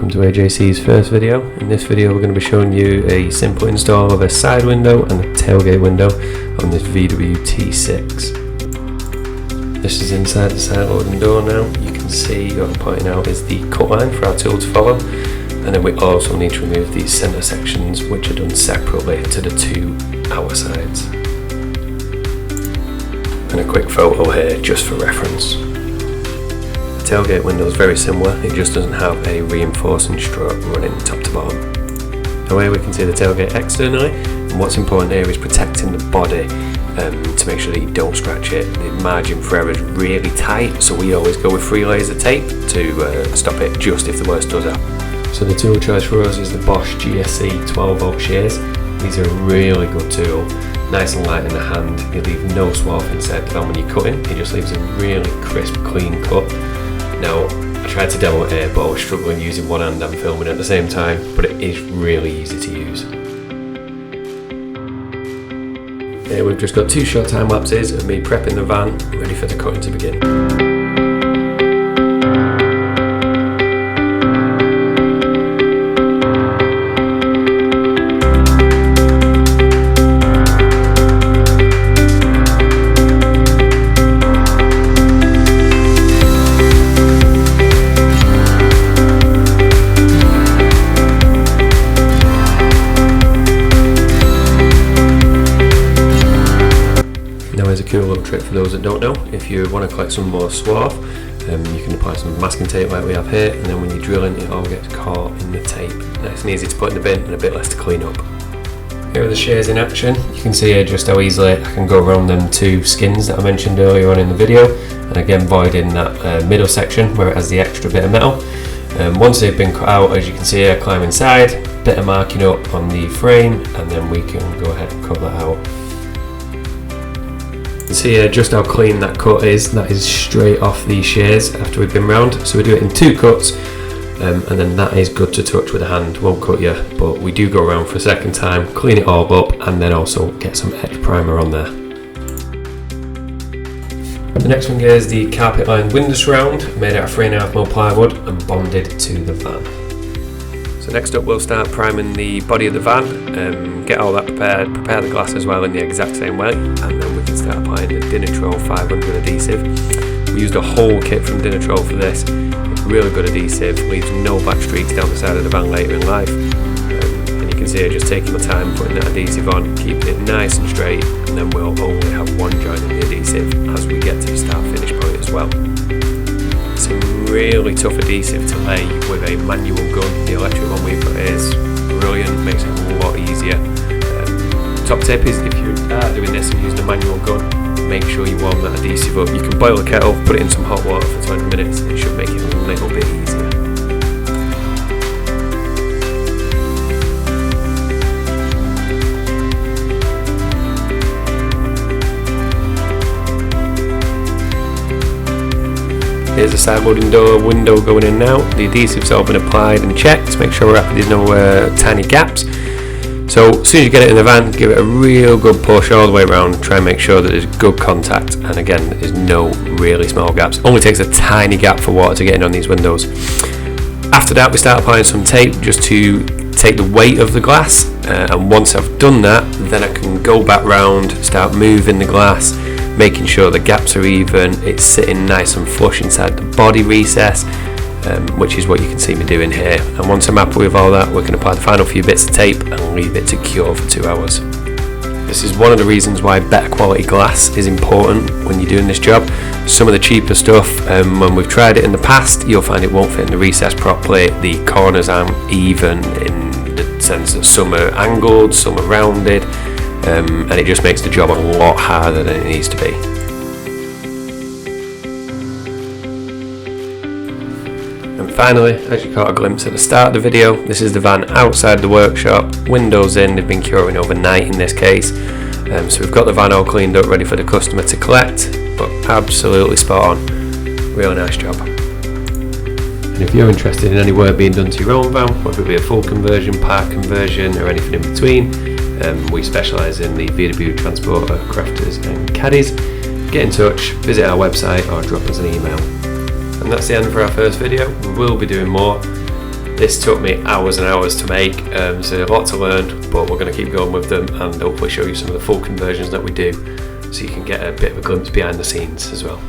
welcome to AJC's first video. In this video we're going to be showing you a simple install of a side window and a tailgate window on this SWB T6. This is inside the side loading door now. You can see what I'm pointing out is the cut line for our tool to follow, and then we also need to remove these centre sections which are done separately to the two outer sides. And a quick photo here just for reference. The tailgate window is very similar, it just doesn't have a reinforcing strut running top to bottom. Now here we can see the tailgate externally, and what's important here is protecting the body to make sure that you don't scratch it. The margin for error is really tight, so we always go with 3 layers of tape to stop it just if the worst does happen. So the tool choice for us is the Bosch GSC 12V shears. These are a really good tool, nice and light in the hand. You leave no swath inside the van when you're cutting, it just leaves a really crisp, clean cut. Now, I tried to demo it here, but I was struggling using one hand and filming at the same time, but it is really easy to use. Here we've just got 2 short time lapses of me prepping the van, ready for the cutting to begin. There's a cool little trick for those that don't know. If you want to collect some more swath, you can apply some masking tape like we have here, and then when you're drilling it all gets caught in the tape. Nice and easy to put in the bin and a bit less to clean up. Here are the shears in action. You can see here just how easily I can go around them 2 skins that I mentioned earlier on in the video, and again voiding that middle section where it has the extra bit of metal. Once they've been cut out, as you can see here, climb inside, bit of marking up on the frame, and then we can go ahead and cut that out. You see here just how clean that cut is. That is straight off the shears after we've been round. So we do it in 2 cuts, and then that is good to touch with a hand, won't cut you, but we do go around for a second time, clean it all up, and then also get some etch primer on there. The next one here is the carpet lined window surround, made out of 3.5mm plywood and bonded to the van. So next up we'll start priming the body of the van, get all that prepared, prepare the glass as well in the exact same way, and then we can start applying the Dinitrol 500 adhesive. We used a whole kit from Dinitrol for this. It's really good adhesive, leaves no black streaks down the side of the van later in life. And you can see here just taking my time putting that adhesive on, keeping it nice and straight, and then we'll only have one joint in the adhesive as we get to the start finish point as well. It's a really tough adhesive to lay with a manual gun. The electric one we've got is brilliant, makes it a lot easier. Top tip is if you are doing this and using a manual gun, make sure you warm that adhesive up. You can boil a kettle, put it in some hot water for 20 minutes, it should make it a little bit easier. Here's the side loading door window going in now. The adhesive's all been applied and checked to make sure we're happy there's no tiny gaps. So as soon as you get it in the van, give it a real good push all the way around, try and make sure that there's good contact, and again there's no really small gaps. Only takes a tiny gap for water to get in on these windows. After that we start applying some tape just to take the weight of the glass, and once I've done that, then I can go back round, start moving the glass, making sure the gaps are even, it's sitting nice and flush inside the body recess, which is what you can see me doing here. And once I'm happy with all that, we can apply the final few bits of tape and leave it to cure for 2 hours. This is one of the reasons why better quality glass is important when you're doing this job. Some of the cheaper stuff, when we've tried it in the past, you'll find it won't fit in the recess properly, the corners aren't even in the sense that some are angled, some are rounded, and it just makes the job a lot harder than it needs to be. And finally, as you caught a glimpse at the start of the video, this is the van outside the workshop, windows in, they've been curing overnight in this case. So we've got the van all cleaned up, ready for the customer to collect, but absolutely spot on, really nice job. And if you're interested in any work being done to your own van, whether it be a full conversion, part conversion or anything in between, we specialise in the VW transporter, crafters and caddies. Get in touch, visit our website or drop us an email. And that's the end for our first video. We will be doing more. This took me hours and hours to make, so a lot to learn, but we're going to keep going with them and hopefully show you some of the full conversions that we do, so you can get a bit of a glimpse behind the scenes as well.